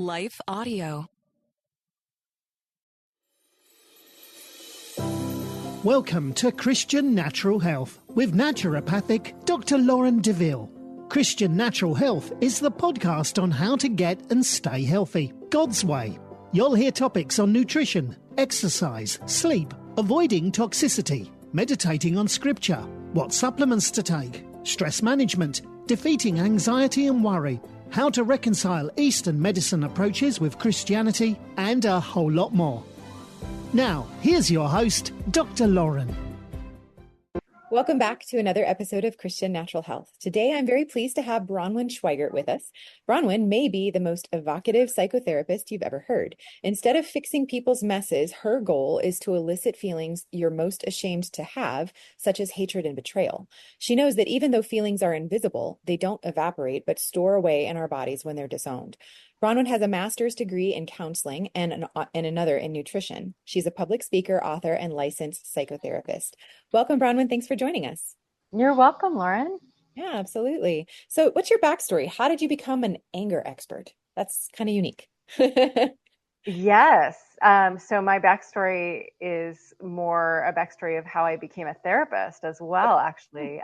Life Audio. Welcome to Christian Natural Health with naturopathic Dr. Lauren DeVille. Christian Natural Health is the podcast on how to get and stay healthy, God's way. You'll hear topics on nutrition, exercise, sleep, avoiding toxicity, meditating on scripture, what supplements to take, stress management, defeating anxiety and worry, how to reconcile Eastern medicine approaches with Christianity, and a whole lot more. Now, here's your host, Dr. Lauren. Welcome back to another episode of Christian Natural Health. Today, I'm very pleased to have Bronwyn Schweigerdt with us. Bronwyn may be the most evocative psychotherapist you've ever heard. Instead of fixing people's messes, her goal is to elicit feelings you're most ashamed to have, such as hatred and betrayal. She knows that even though feelings are invisible, they don't evaporate, but store away in our bodies when they're disowned. Bronwyn has a master's degree in counseling and another in nutrition. She's a public speaker, author, and licensed psychotherapist. Welcome, Bronwyn. Thanks for joining us. You're welcome, Lauren. Yeah, absolutely. So what's your backstory? How did you become an anger expert? That's kind of unique. Yes. So my backstory is more a backstory of how I became a therapist as well, actually.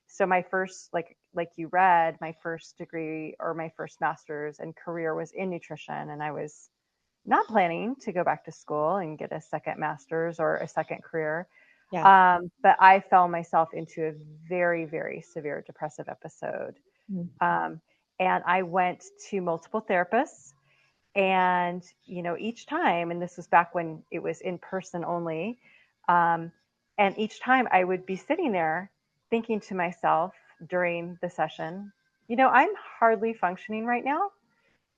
So my first, like you read, my first degree or my first master's and career was in nutrition. And I was not planning to go back to school and get a second master's or a second career. Yeah. But I fell myself into a very, very severe depressive episode. And I went to multiple therapists. And, each time, and this was back when it was in person only, and each time I would be sitting there thinking to myself during the session, I'm hardly functioning right now,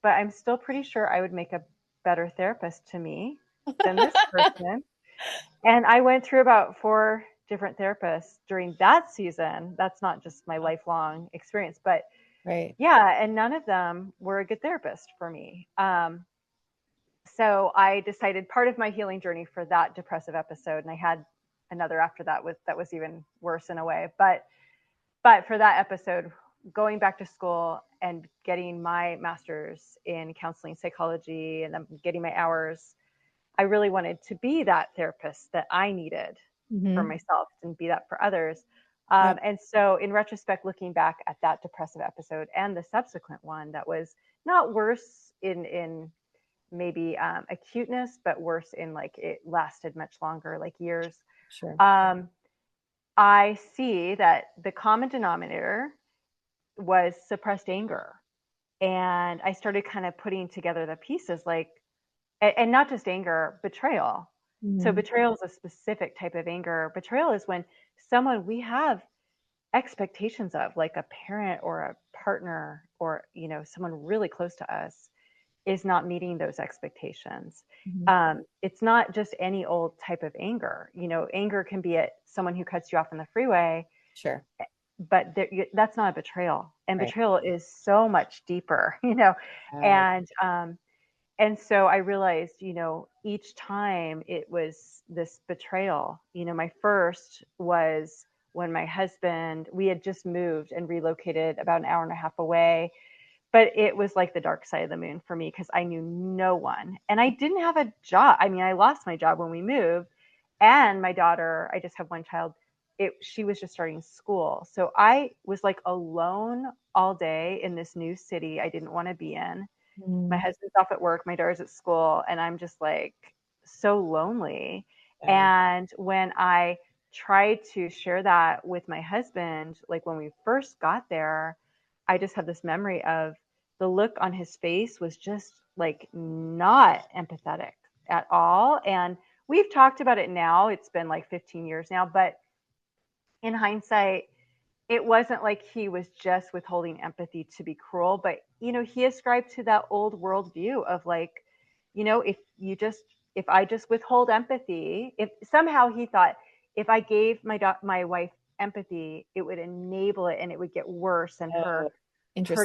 but I'm still pretty sure I would make a better therapist to me than this person. And I went through about 4 different therapists during that season. That's not just my lifelong experience, but Right. yeah. And none of them were a good therapist for me. So I decided part of my healing journey for that depressive episode, and I had another after that was even worse in a way. But for that episode, going back to school and getting my master's in counseling psychology and then getting my hours, I really wanted to be that therapist that I needed for myself and be that for others. And so in retrospect, looking back at that depressive episode and the subsequent one that was not worse in maybe acuteness, but worse in like it lasted much longer, like years. Sure. I see that the common denominator was suppressed anger. And I started kind of putting together the pieces, like, and not just anger, betrayal. So betrayal is a specific type of anger. Betrayal is when someone we have expectations of, like a parent or a partner or, someone really close to us, is not meeting those expectations. It's not just any old type of anger. Anger can be at someone who cuts you off on the freeway. Sure. But that's not a betrayal. And Right. betrayal is so much deeper, and so I realized, each time it was this betrayal. My first was when my husband, we had just moved and relocated about an hour and a half away. But it was like the dark side of the moon for me because I knew no one and I didn't have a job. I mean, I lost my job when we moved, and my daughter, I just have one child. She was just starting school. So I was like alone all day in this new city I didn't want to be in. My husband's off at work, my daughter's at school, and I'm just like so lonely. And when I tried to share that with my husband, like when we first got there, I just have this memory of the look on his face was just like not empathetic at all. And we've talked about it now. It's been like 15 years now, but in hindsight, it wasn't like he was just withholding empathy to be cruel, but he ascribed to that old worldview of like, if I just withhold empathy, if somehow he thought if I gave my wife empathy, it would enable it and it would get worse, and her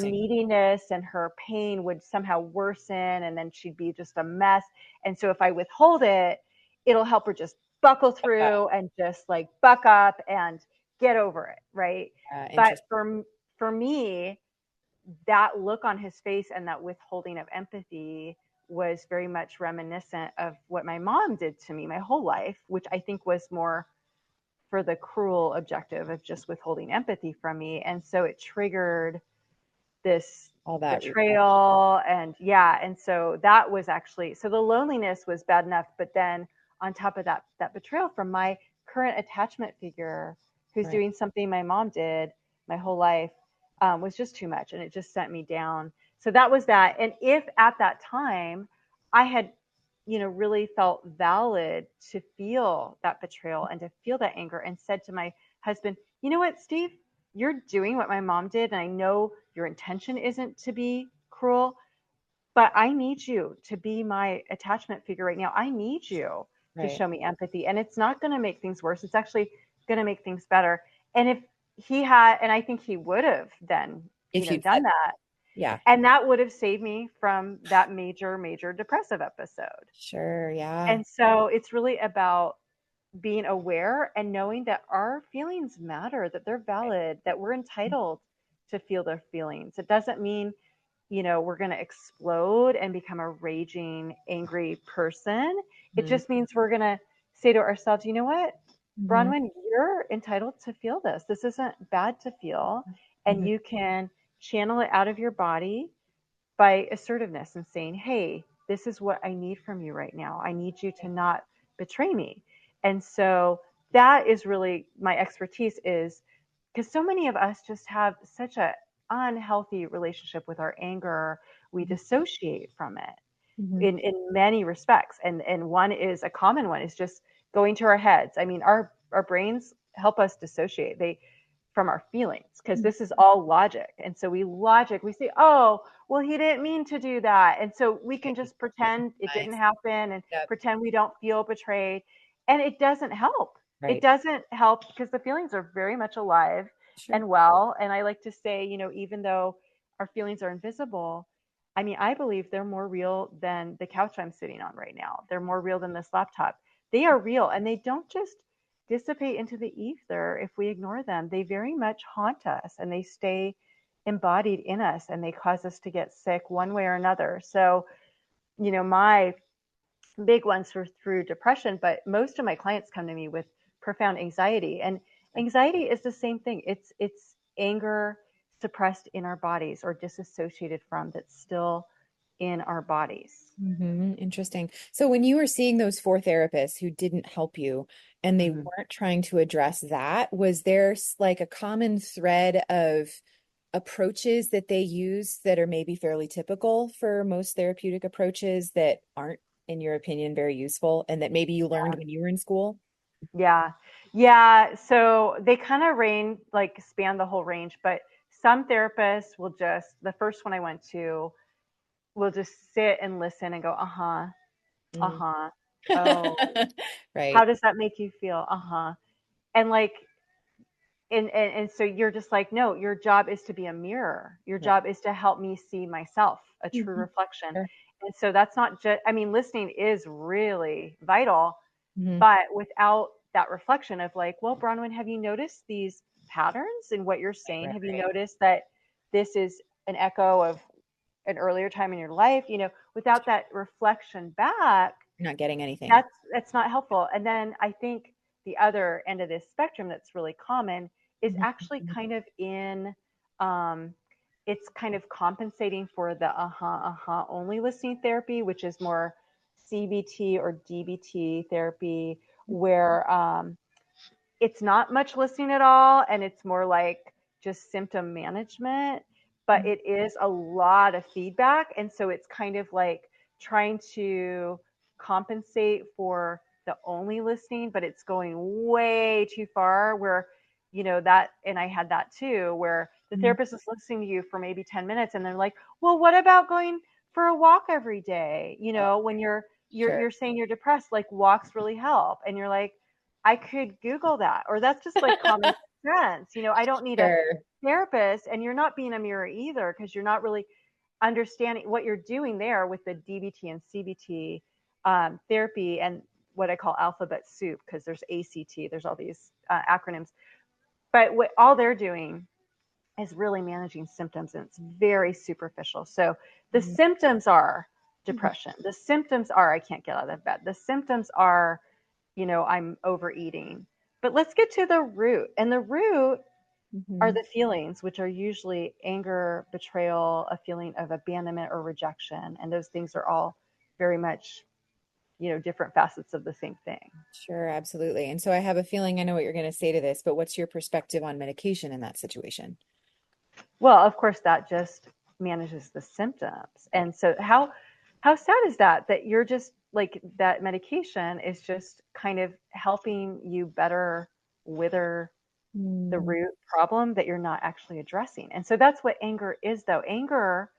neediness and her pain would somehow worsen, and then she'd be just a mess. And so if I withhold it, it'll help her just buckle through and just like buck up and get over it. Right. But for me, that look on his face and that withholding of empathy was very much reminiscent of what my mom did to me my whole life, which I think was more for the cruel objective of just withholding empathy from me. And so it triggered this All that betrayal. And so that was actually, so the loneliness was bad enough, but then on top of that betrayal from my current attachment figure who's doing something my mom did my whole life was just too much. And it just sent me down. So that was that. And if at that time I had, really felt valid to feel that betrayal and to feel that anger and said to my husband, you know what, Steve, you're doing what my mom did. And I know your intention isn't to be cruel, but I need you to be my attachment figure right now. I need you to show me empathy. And it's not going to make things worse. It's actually going to make things better. And if he had, and I think he would have then, done that. Yeah. And that would have saved me from that major, major depressive episode. Sure. Yeah. And so it's really about being aware and knowing that our feelings matter, that they're valid, that we're entitled to feel their feelings. It doesn't mean, we're going to explode and become a raging, angry person. It just means we're going to say to ourselves, you know what, Bronwyn, you're entitled to feel this. This isn't bad to feel. And you can channel it out of your body by assertiveness and saying, hey, this is what I need from you right now. I need you to not betray me. And so that is really my expertise, is because so many of us just have such an unhealthy relationship with our anger. We dissociate from it in many respects. And one is a common one is just going to our heads. I mean, our brains help us dissociate from our feelings, because this is all logic. And so we say, oh, well, he didn't mean to do that. And so we can just pretend it didn't happen and pretend we don't feel betrayed. And it doesn't help. It doesn't help because the feelings are very much alive and well. And I like to say, even though our feelings are invisible, I mean, I believe they're more real than the couch I'm sitting on right now. They're more real than this laptop. They are real, and they don't just dissipate into the ether if we ignore them. They very much haunt us, and they stay embodied in us, and they cause us to get sick one way or another. So, my big ones were through depression, but most of my clients come to me with profound anxiety, and anxiety is the same thing. It's anger suppressed in our bodies or disassociated from, that's still in our bodies. Interesting. So when you were seeing those 4 therapists who didn't help you and they weren't trying to address that, was there like a common thread of approaches that they use that are maybe fairly typical for most therapeutic approaches that aren't, in your opinion, very useful and that maybe you learned when you were in school? Yeah. So they kind of span the whole range, but some therapists will just, the first one I went to, will just sit and listen and go, oh, Right. how does that make you feel? And and so you're just like, no, your job is to be a mirror. Your job is to help me see myself, a true reflection. Sure. And so that's not just, I mean, listening is really vital, but without that reflection of like, well, Bronwyn, have you noticed these patterns in what you're saying? Have you noticed that this is an echo of an earlier time in your life? Without that reflection back, You're not getting anything. That's not helpful. And then I think the other end of this spectrum that's really common is actually kind of in, it's kind of compensating for the only listening therapy, which is more CBT or DBT therapy, where it's not much listening at all, and it's more like just symptom management, but it is a lot of feedback. And so it's kind of like trying to compensate for the only listening, but it's going way too far where, that, and I had that too, where the therapist is listening to you for maybe 10 minutes and they're like, well, what about going for a walk every day? When you're saying you're depressed, like walks really help. And you're like, I could Google that, or that's just like common sense. I don't need a therapist, and you're not being a mirror either, because you're not really understanding what you're doing there with the DBT and CBT therapy and what I call alphabet soup, because there's ACT, there's all these acronyms. But what all they're doing is really managing symptoms, and it's very superficial. So the Mhm. symptoms are depression. The symptoms are I can't get out of bed. The symptoms are, I'm overeating. But let's get to the root. And the root are Mhm. the feelings, which are usually anger, betrayal, a feeling of abandonment or rejection. And those things are all very much, different facets of the same thing. Sure, absolutely. And so I have a feeling I know what you're going to say to this, but what's your perspective on medication in that situation? Well, of course, that just manages the symptoms. Right. And so how sad is that you're just like that medication is just kind of helping you better wither the Mm. root problem that you're not actually addressing. And so that's what anger is, though. Anger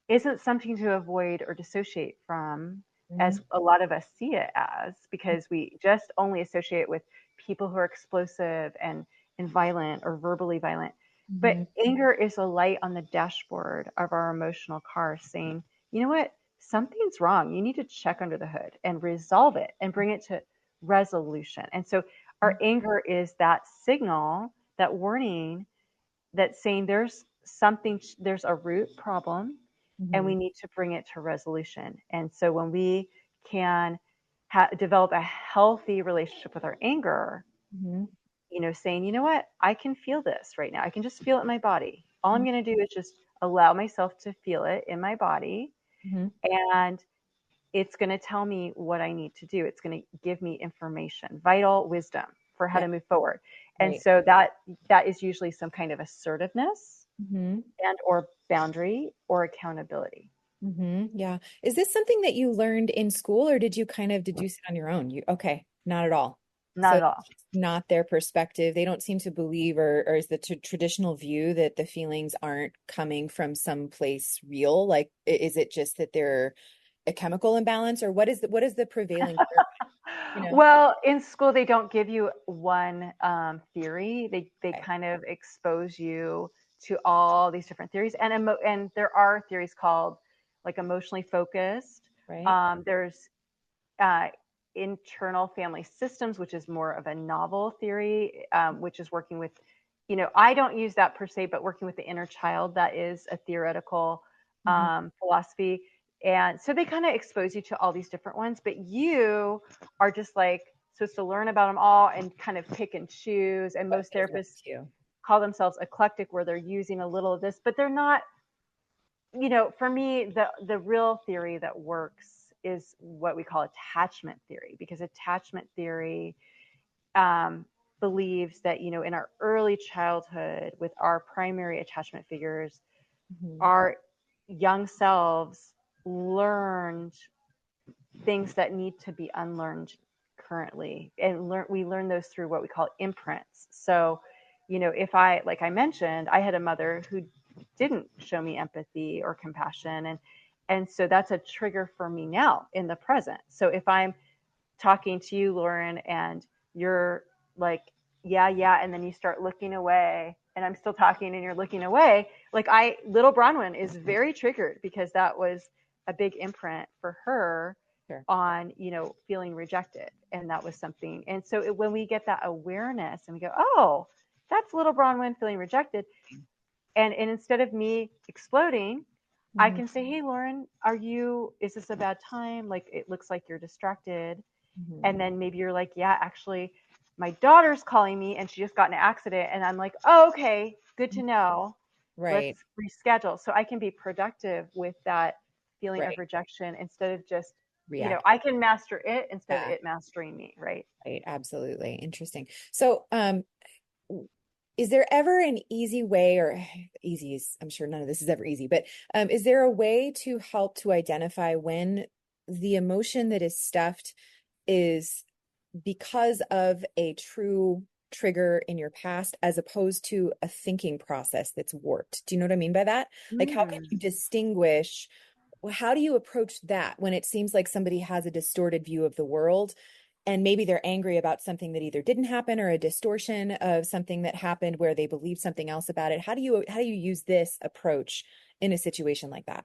isn't something to avoid or dissociate from, as Mhm. a lot of us see it as, because we just only associate it with people who are explosive and violent or verbally violent. But Mhm. anger is a light on the dashboard of our emotional car saying, you know what, something's wrong. You need to check under the hood and resolve it and bring it to resolution. And so our anger is that signal, that warning that's saying there's a root problem and we Mhm. need to bring it to resolution. And so when we can develop a healthy relationship with our anger, Mhm. saying, you know what, I can feel this right now. I can just feel it in my body. All I'm Mhm. going to do is just allow myself to feel it in my body. Mhm. And it's going to tell me what I need to do. It's going to give me information, vital wisdom for how Yeah, to move forward. And right. so that is usually some kind of assertiveness Mhm. and or boundary or accountability. Yeah. Is this something that you learned in school or did you sit on your own? Okay, not at all. Not So at all. it's not their perspective. They don't seem to believe, or is the traditional view that the feelings aren't coming from some place real? Like, is it just that they're a chemical imbalance, or what is the prevailing theory? You know? Well, in school they don't give you one theory. They Okay. kind of expose you to all these different theories, and there are theories called like emotionally focused. Right. There's uh, internal family systems, which is more of a novel theory, which is working with, I don't use that per se, but working with the inner child, that is a theoretical Mhm. philosophy. And so they kind of expose you to all these different ones, but you are just like supposed to learn about them all and kind of pick and choose. And What most feels right therapists to you? call themselves eclectic, where they're using a little of this, but they're not, for me, the real theory that works is what we call attachment theory, because attachment theory um, believes that, in our early childhood with our primary attachment figures, Mhm. our young selves learned things that need to be unlearned currently, and we learn those through what we call imprints. So, if like I mentioned, I had a mother who didn't show me empathy or compassion, and so that's a trigger for me now in the present. So if I'm talking to you, Lauren, and you're like, yeah, yeah, and then you start looking away, and I'm still talking and you're looking away, like little Bronwyn is very triggered because that was a big imprint for her Sure. on, feeling rejected. And that was something. And so when we get that awareness and we go, oh, that's little Bronwyn feeling rejected. And instead of me exploding, I Mhm. can say, hey, Lauren, is this a bad time? Like, it looks like you're distracted. Mhm. And then maybe you're like, yeah, actually, my daughter's calling me and she just got in an accident. And I'm like, oh, okay, good to know. Right. Let's reschedule. So I can be productive with that feeling of Right. rejection instead of just, React. I can master it instead of Yeah. it mastering me. Right. Right. Absolutely. Interesting. So, is there ever an easy way, or easy is, I'm sure none of this is ever easy, but is there a way to help to identify when the emotion that is stuffed is because of a true trigger in your past as opposed to a thinking process that's warped? Do you know what I mean by that? Like, how can Mm. you distinguish? How do you approach that when it seems like somebody has a distorted view of the world? And maybe they're angry about something that either didn't happen or a distortion of something that happened where they believe something else about it. How do you use this approach in a situation like that?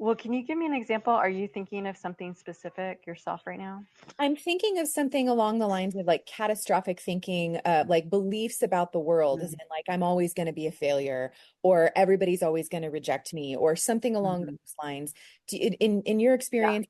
Well, can you give me an example? Are you thinking of something specific yourself right now? I'm thinking of something along the lines of like catastrophic thinking, like beliefs about the world, as in like I'm always going to be a failure, or everybody's always going to reject me, or something along Mm-hmm. those lines. In your Yeah. experience,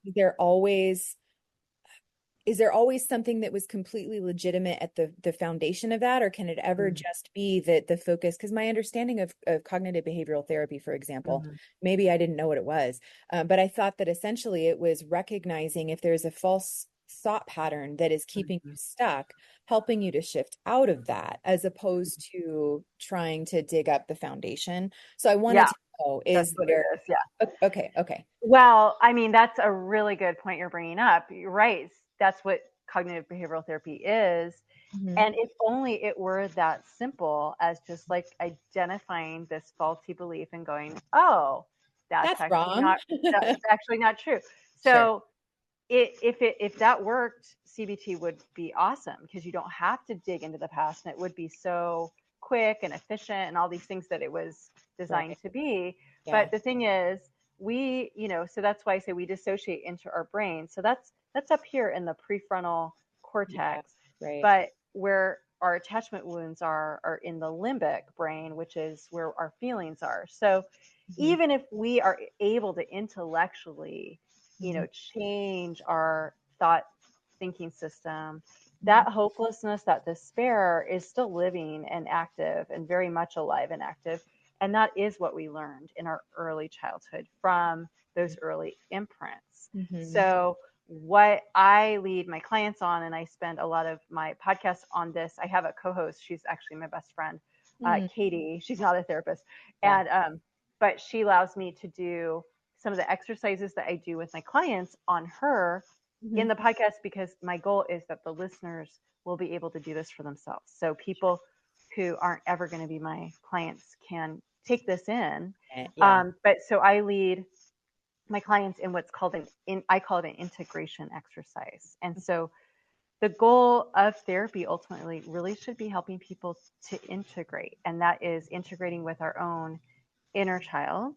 is there always something that was completely legitimate at the foundation of that, or can it ever Mm-hmm. just be that the focus? Because my understanding of cognitive behavioral therapy, for example, Mm-hmm. maybe I didn't know what it was, but I thought that essentially it was recognizing if there's a false thought pattern that is keeping you stuck, helping you to shift out of that, as opposed to trying to dig up the foundation. So I wanted Yeah, to know, that's is what it there, is. Yeah. okay. Well, I mean, that's a really good point you're bringing up. You're right. That's what cognitive behavioral therapy is. Mhm. And if only it were that simple as just like identifying this faulty belief and going, oh, that's That's actually wrong. not that's actually not true. Sure. So if that worked, CBT would be awesome because you don't have to dig into the past, and it would be so quick and efficient and all these things that it was designed Right. to be. Yeah. But the thing is, so that's why I say we dissociate into our brain. So that's up here in the prefrontal Yeah. cortex, Right. but where our attachment wounds are in the limbic brain, which is where our feelings are. So Mhm. even if we are able to intellectually Mhm. change our thought thinking system, Mhm. that hopelessness, that despair is still living and active and very much alive and active. And that is what we learned in our early childhood from those early imprints. Mhm. So, what I lead my clients on, and I spend a lot of my podcasts on this. I have a co host, she's actually my best friend, Mhm. Katie. She's not a therapist. Yeah. But she allows me to do some of the exercises that I do with my clients on her in Mhm. the podcast because my goal is that the listeners will be able to do this for themselves. So people who aren't ever going to be my clients can take this in. Yeah. But so I lead my clients in what's called I call it an integration exercise. And so the goal of therapy ultimately really should be helping people to integrate, and that is integrating with our own inner child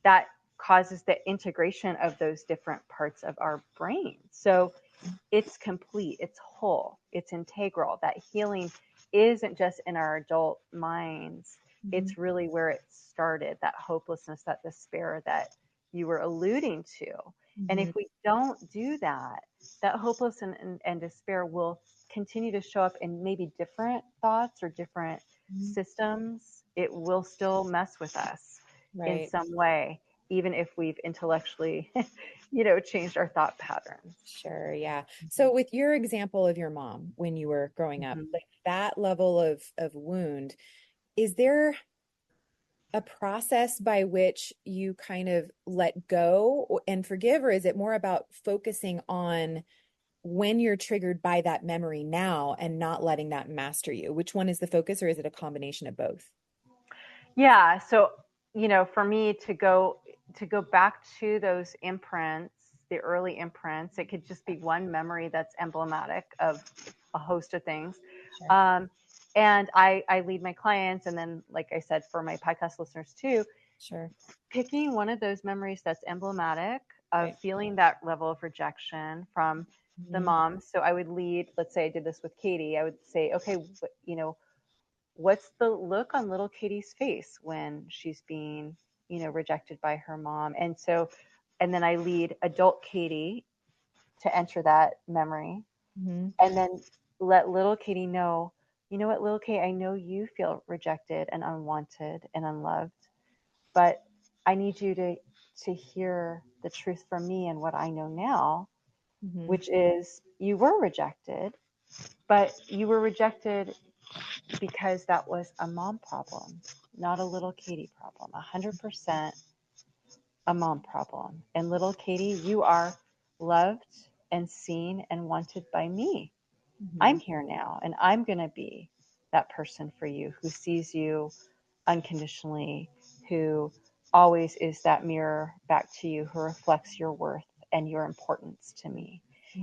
that causes the integration of those different parts of our brain. So it's complete, it's whole, it's integral. That healing isn't just in our adult minds, Mhm. it's really where it started, that hopelessness, that despair that you were alluding to. And Mhm. if we don't do that, that hopelessness and despair will continue to show up in maybe different thoughts or different Mhm. systems. It will still mess with us in Right. some way, even if we've intellectually, changed our thought patterns. Sure. Yeah. So with your example of your mom when you were growing up, Mhm. like that level of wound, is there a process by which you kind of let go and forgive, or is it more about focusing on when you're triggered by that memory now and not letting that master you? Which one is the focus, or is it a combination of both? Yeah. So, for me to go back to those imprints, the early imprints, it could just be one memory that's emblematic of a host of things. Sure. Um, and I lead my clients, and then, like I said, for my podcast listeners too, Sure. picking one of those memories that's emblematic of Right. feeling that level of rejection from the Mhm. mom. So I would lead, let's say I did this with Katie, I would say, okay, what's the look on little Katie's face when she's being, rejected by her mom? And then I lead adult Katie to enter that memory, Mhm. and then let little Katie know, you know what, little Katie, I know you feel rejected and unwanted and unloved, but I need you to hear the truth from me and what I know now, Mhm. which is you were rejected, but you were rejected because that was a mom problem, not a little Katie problem. 100% a mom problem. And little Katie, you are loved and seen and wanted by me. I'm Mhm. here now, and I'm going to be that person for you who sees you unconditionally, who always is that mirror back to you, who reflects your worth and your importance to me.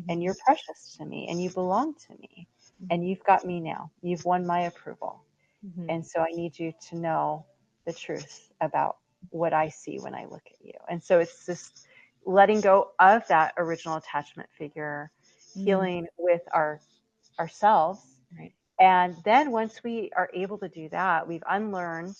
And Mhm. you're precious to me, and you belong to me. And Mhm. you've got me now. You've won my approval. Mhm. And so I need you to know the truth about what I see when I look at you. And so it's just letting go of that original attachment figure, healing with ourselves. Right. And then once we are able to do that, we've unlearned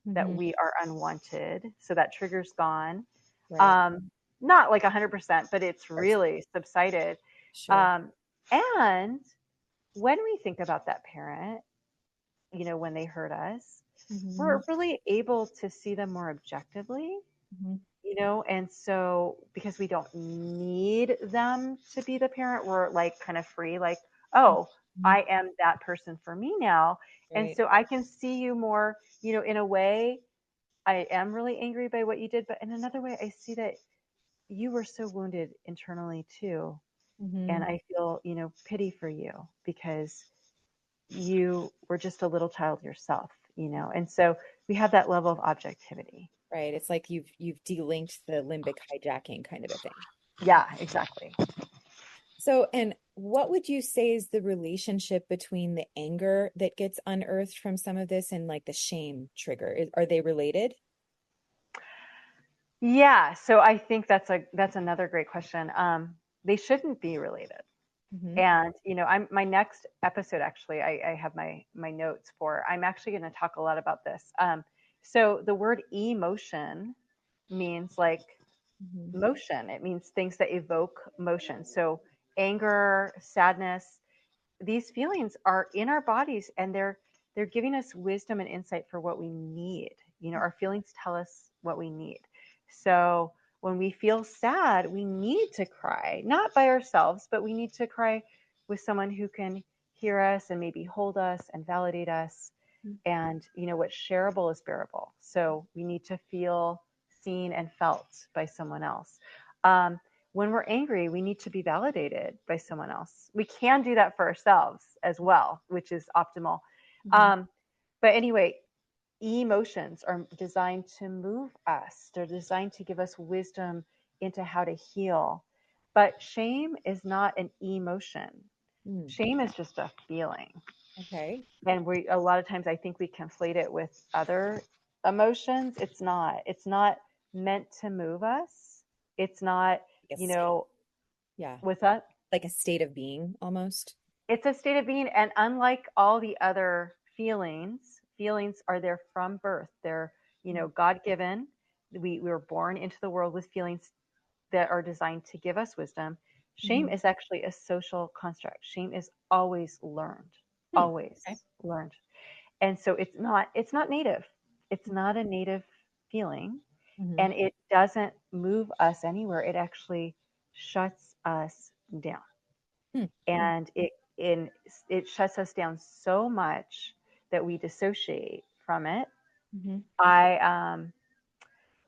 that we are unwanted. So that trigger's gone. Right. Not like 100%, but it's Of course. really subsided. Sure. And when we think about that parent, you know, when they hurt us, we're really able to see them more objectively, you know, and so because we don't need them to be the parent, we're like kind of free, like, oh, I am that person for me now. And Right. so I can see you more, you know, in a way, I am really angry by what you did, but in another way, I see that you were so wounded internally too. And I feel, you know, pity for you because you were just a little child yourself, you know. And so we have that level of objectivity. Right. It's like you've delinked the limbic hijacking kind of a thing. Yeah, exactly. So, and what would you say is the relationship between the anger that gets unearthed from some of this and like the shame trigger? Are they related? Yeah, so I think that's another great question. They shouldn't be related. And you know, my next episode, actually, I have my notes for. I'm actually going to talk a lot about this. So the word emotion means like motion. It means things that evoke motion. So anger, sadness, these feelings are in our bodies, and they're giving us wisdom and insight for what we need. You know, our feelings tell us what we need. So when we feel sad, we need to cry, not by ourselves, but we need to cry with someone who can hear us and maybe hold us and validate us. And, you know, what's shareable is bearable. So we need to feel seen and felt by someone else. When we're angry, we need to be validated by someone else. We can do that for ourselves as well, which is optimal. But anyway, emotions are designed to move us. They're designed to give us wisdom into how to heal. But shame is not an emotion. Shame is just a feeling. Okay. And a lot of times I think we conflate it with other emotions. It's not. It's not meant to move us. It's not, Like a you state. know, Yeah. what's that? Like a state of being almost. It's a state of being. And unlike all the other feelings are there from birth. They're, you know, God-given. We were born into the world with feelings that are designed to give us wisdom. Shame is actually a social construct. Shame is always learned, always learned. And so it's not native. It's not a native feeling, and it doesn't move us anywhere. It actually shuts us down. And it shuts us down so much that we dissociate from it.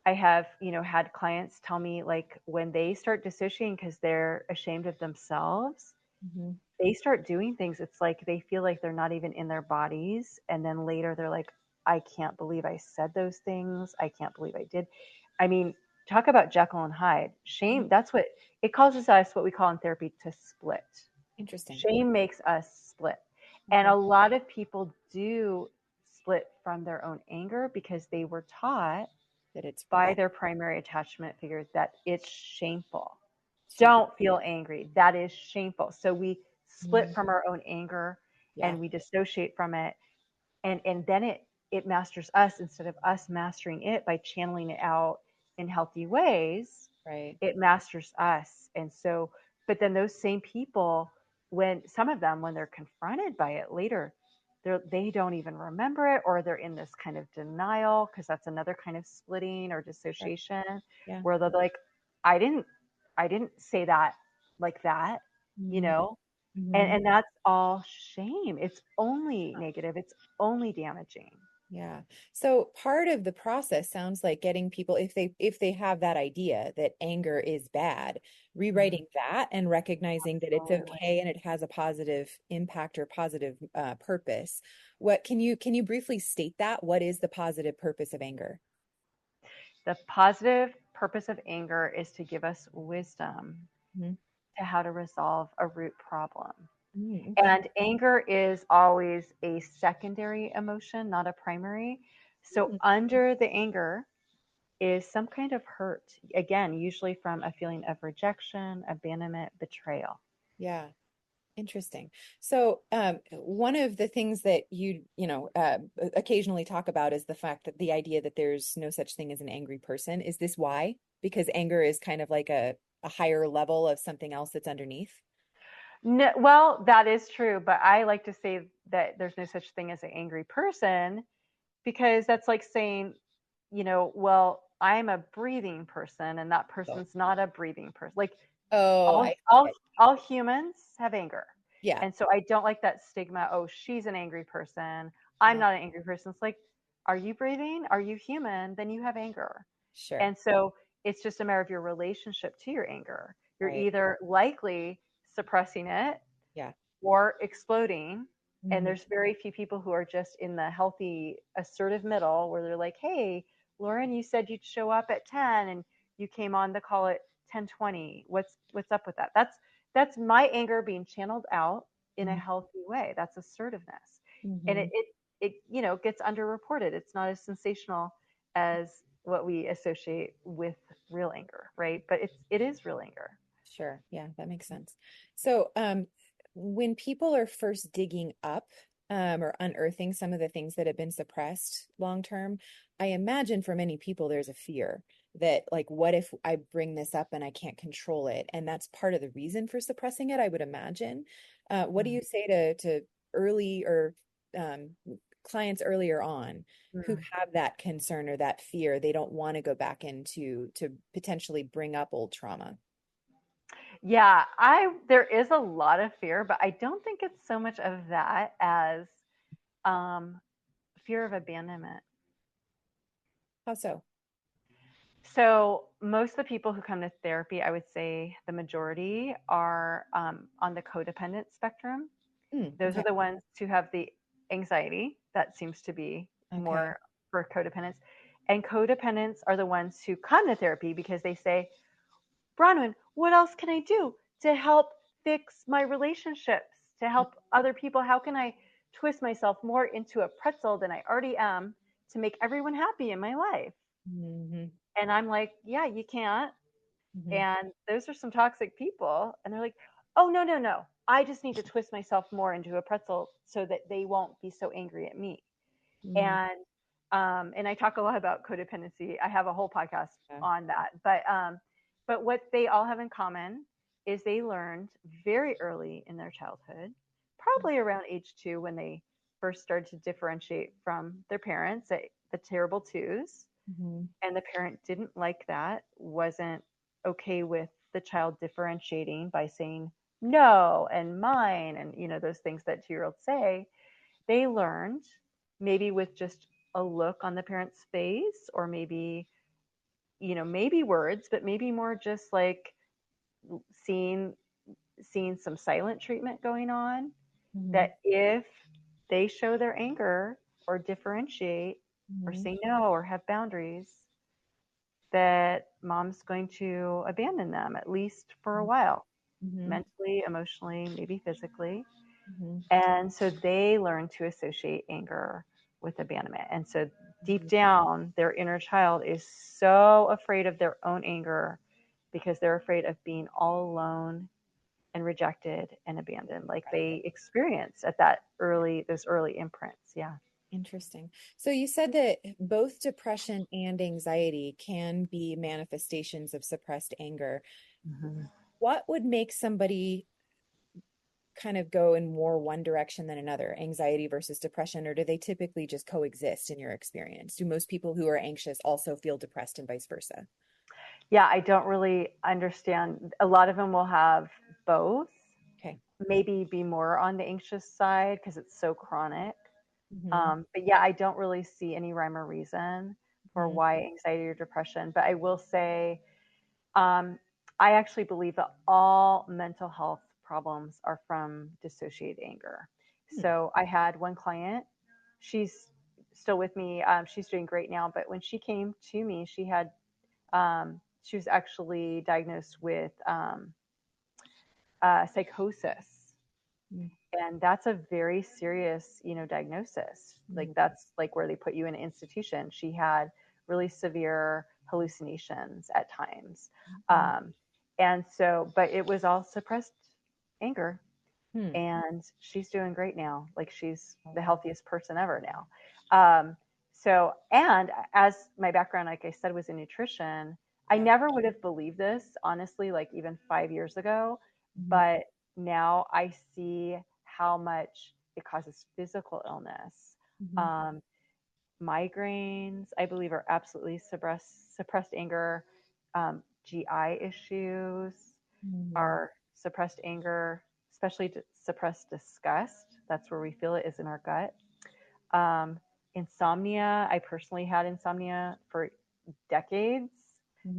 I have, you know, had clients tell me, like, when they start dissociating because they're ashamed of themselves, they start doing things. It's like they feel like they're not even in their bodies. And then later they're like, I can't believe I said those things. I can't believe I did. I mean, talk about Jekyll and Hyde. Shame, that's what it causes us, what we call in therapy, to split. Interesting. Shame makes us split. And a lot of people do split from their own anger because they were taught That it's by bad. their primary attachment figure that it's shameful. Don't feel angry. That is shameful. So we split from our own anger and we dissociate from it. And then it masters us instead of us mastering it by channeling it out in healthy ways. Right. It masters us. And so, but then those same people, when some of them, when they're confronted by it later, they don't even remember it, or they're in this kind of denial, because that's another kind of splitting or dissociation, where they'll be like, I didn't say that like that, you know, and that's all shame. It's only negative. It's only damaging. Yeah. So part of the process sounds like getting people, if they have that idea that anger is bad, rewriting that and recognizing that it's okay and it has a positive impact or positive purpose. What can you briefly state that? What is the positive purpose of anger? The positive purpose of anger is to give us wisdom to how to resolve a root problem. And anger is always a secondary emotion, not a primary. So under the anger is some kind of hurt. Again, usually from a feeling of rejection, abandonment, betrayal. Yeah. Interesting. So, one of the things that occasionally talk about is the fact that the idea that there's no such thing as an angry person. Is this why? Because anger is kind of like a higher level of something else that's underneath? No, well, that is true, but I like to say that there's no such thing as an angry person, because that's like saying, well, I'm a breathing person and that person's not a breathing person. Like Oh, all I all all humans have anger. yeah. And so I don't like that stigma, oh, she's an angry person, I'm Uh, not an angry person. It's like, are you breathing? Are you human? Then you have anger. sure. And so it's just a matter of your relationship to your anger. You're Right. either likely suppressing it Yeah. or exploding. And Mhm. there's very few people who are just in the healthy, assertive middle where they're like, hey, Lauren, you said you'd show up at 10 and you came on the call at 10:20. What's up with that? That's my anger being channeled out in a Mhm. healthy way. That's assertiveness. And Mhm. it gets underreported. It's not as sensational as what we associate with real anger, right? But it is real anger. Sure. Yeah, that makes sense. So, when people are first digging up, or unearthing some of the things that have been suppressed long term, I imagine for many people there's a fear that, like, what if I bring this up and I can't control it? And that's part of the reason for suppressing it, I would imagine. What do you say to early or um, clients earlier on who Mm. have that concern or that fear? They don't want to go back into to potentially bring up old trauma. Yeah, there is a lot of fear, but I don't think it's so much of that as um, fear of abandonment. How so? So most of the people who come to therapy, I would say the majority are on the codependent spectrum. Those are Okay. the ones who have the anxiety. That seems to be Okay. more for codependence. And codependents are the ones who come to therapy because they say, Bronwyn, what else can I do to help fix my relationships, to help other people? How can I twist myself more into a pretzel than I already am to make everyone happy in my life? Hmm. And I'm like, yeah, you can't. Hmm. And those are some toxic people. And they're like, oh, no, no, no. I just need to twist myself more into a pretzel so that they won't be so angry at me. Hmm. And I talk a lot about codependency. I have a whole podcast Yeah. on that. But what they all have in common is they learned very early in their childhood, probably around age 2, when they first started to differentiate from their parents at the terrible twos, Hmm. and the parent didn't like that, wasn't okay with the child differentiating by saying no and mine and those things that 2-year-olds say. They learned, maybe with just a look on the parent's face, or maybe words, but maybe more just like seeing some silent treatment going on, Hmm. that if they show their anger or differentiate or Hmm. say no or have boundaries, that mom's going to abandon them, at least for a while, Hmm. mentally, emotionally, maybe physically. Hmm. And so they learn to associate anger with abandonment. And so deep Hmm. down, their inner child is so afraid of their own anger because they're afraid of being all alone and rejected and abandoned, like they experience at those early imprints. Yeah. Interesting. So you said that both depression and anxiety can be manifestations of suppressed anger. Mhm. What would make somebody kind of go in more one direction than another, anxiety versus depression, or do they typically just coexist in your experience? Do most people who are anxious also feel depressed and vice versa? Yeah, I don't really understand. A lot of them will have both, Okay. maybe be more on the anxious side because it's so chronic. Hmm. But yeah, I don't really see any rhyme or reason for Hmm. why anxiety or depression. But I will say, um, I actually believe that all mental health problems are from dissociated anger. So I had one client, she's still with me. She's doing great now. But when she came to me, she was actually diagnosed with psychosis, Hmm. and that's a very serious diagnosis. Like Hmm. that's like where they put you in an institution. She had really severe hallucinations at times. And so, but it was all suppressed anger. And she's doing great now. Like she's the healthiest person ever now. So, and as my background, like I said, was in nutrition, I never would have believed this, honestly, like even 5 years ago. But now I see how much it causes physical illness. Migraines, I believe, are absolutely suppressed anger. GI issues are suppressed anger, especially suppressed disgust. That's where we feel it, is in our gut. Insomnia, I personally had insomnia for decades.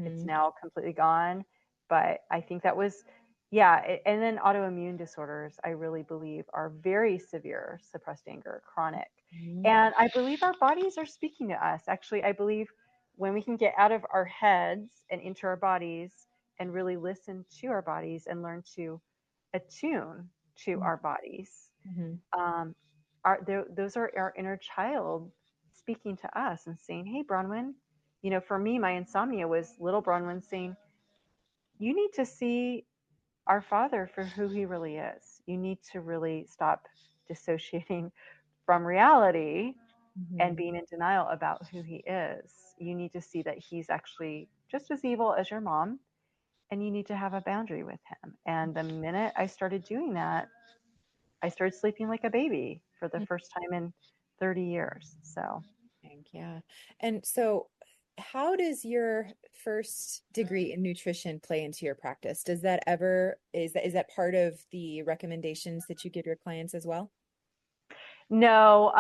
It's now completely gone. But I think that was, and then autoimmune disorders, I really believe, are very severe suppressed anger, chronic. And I believe our bodies are speaking to us. Actually, I believe when we can get out of our heads and into our bodies and really listen to our bodies and learn to attune to our bodies, those are our inner child speaking to us and saying, hey, Bronwyn, for me, my insomnia was little Bronwyn saying, you need to see our Father for who he really is. You need to really stop dissociating from reality and being in denial about who he is. You need to see that he's actually just as evil as your mom, and you need to have a boundary with him. And the minute I started doing that, I started sleeping like a baby for the first time in 30 years. So, yeah. And so, how does your first degree in nutrition play into your practice? Does that ever, is that part of the recommendations that you give your clients as well? No,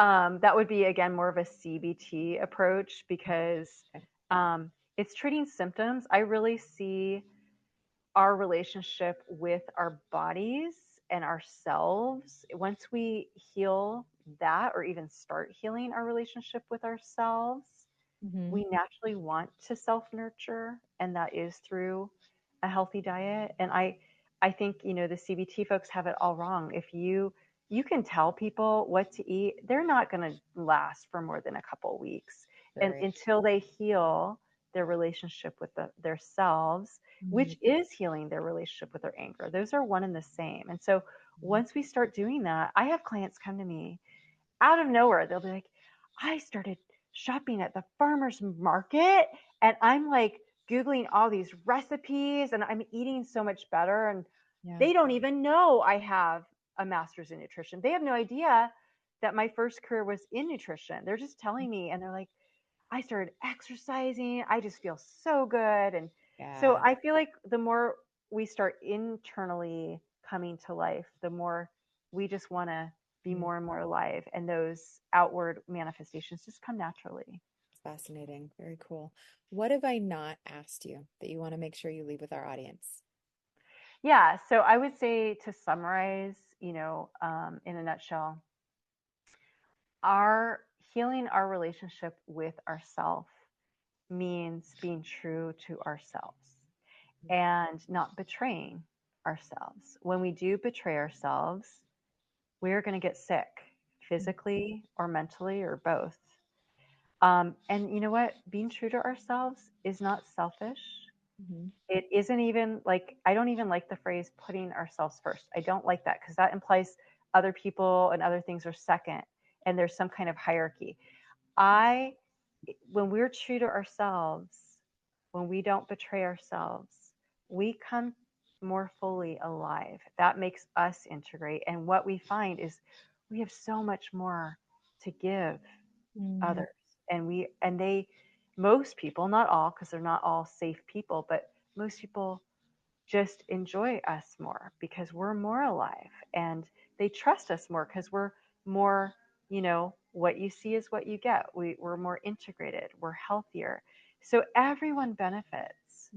that would be, again, more of a CBT approach because it's treating symptoms. I really see our relationship with our bodies and ourselves. Once we heal that, or even start healing our relationship with ourselves, we naturally want to self-nurture, and that is through a healthy diet. And I think, the CBT folks have it all wrong. If you can tell people what to eat, they're not going to last for more than a couple of weeks, and until they heal their relationship with their selves, which is healing their relationship with their anger. Those are one and the same. And so once we start doing that, I have clients come to me out of nowhere. They'll be like, I started shopping at the farmer's market, and I'm like Googling all these recipes, and I'm eating so much better. And they don't even know I have a master's in nutrition. They have no idea that my first career was in nutrition. They're just telling me, and they're like, I started exercising. I just feel so good. And so I feel like the more we start internally coming to life, the more we just want to be more and more alive. And those outward manifestations just come naturally. Fascinating. Very cool. What have I not asked you that you want to make sure you leave with our audience? Yeah. So I would say, to summarize, in a nutshell, our healing our relationship with ourself means being true to ourselves and not betraying ourselves. When we do betray ourselves, we're going to get sick physically or mentally or both. And you know what? Being true to ourselves is not selfish. It isn't even like, I don't even like the phrase putting ourselves first. I don't like that, because that implies other people and other things are second, and there's some kind of hierarchy. When we're true to ourselves, when we don't betray ourselves, we come more fully alive. That makes us integrate. And what we find is we have so much more to give others. And most people, not all, because they're not all safe people, but most people just enjoy us more because we're more alive, and they trust us more because we're more, what you see is what you get. We're more integrated, we're healthier. So everyone benefits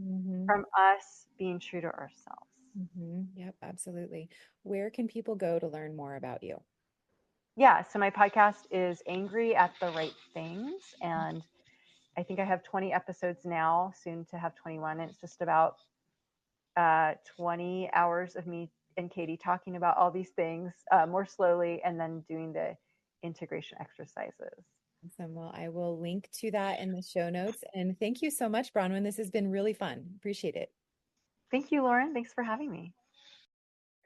from us being true to ourselves. Yep, absolutely. Where can people go to learn more about you? Yeah, so my podcast is Angry at the Right Things, and I think I have 20 episodes now, soon to have 21. And it's just about 20 hours of me and Katie talking about all these things more slowly, and then doing the integration exercises. Awesome. Well, I will link to that in the show notes. And thank you so much, Bronwyn. This has been really fun. Appreciate it. Thank you, Lauren. Thanks for having me.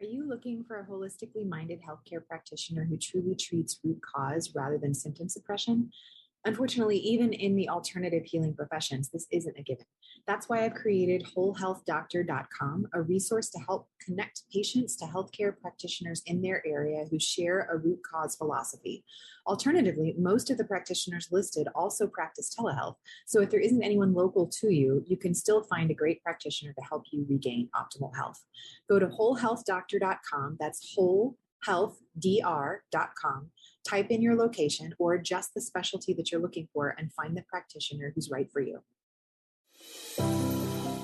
Are you looking for a holistically minded healthcare practitioner who truly treats root cause rather than symptom suppression? Unfortunately, even in the alternative healing professions, this isn't a given. That's why I've created wholehealthdoctor.com, a resource to help connect patients to healthcare practitioners in their area who share a root cause philosophy. Alternatively, most of the practitioners listed also practice telehealth. So if there isn't anyone local to you, you can still find a great practitioner to help you regain optimal health. Go to wholehealthdoctor.com. That's wholehealthdr.com. Type in your location or adjust the specialty that you're looking for and find the practitioner who's right for you.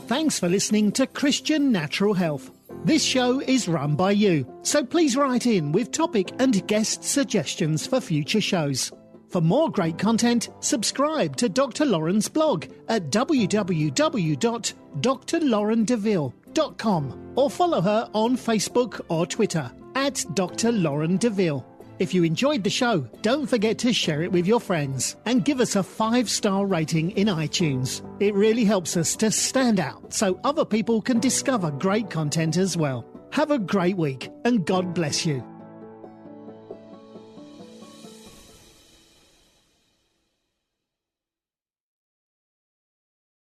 Thanks for listening to Christian Natural Health. This show is run by you, so please write in with topic and guest suggestions for future shows. For more great content, subscribe to Dr. Lauren's blog at www.drlaurendeville.com or follow her on Facebook or Twitter at Dr. Lauren DeVille. If you enjoyed the show, don't forget to share it with your friends and give us a 5-star rating in iTunes. It really helps us to stand out so other people can discover great content as well. Have a great week and God bless you.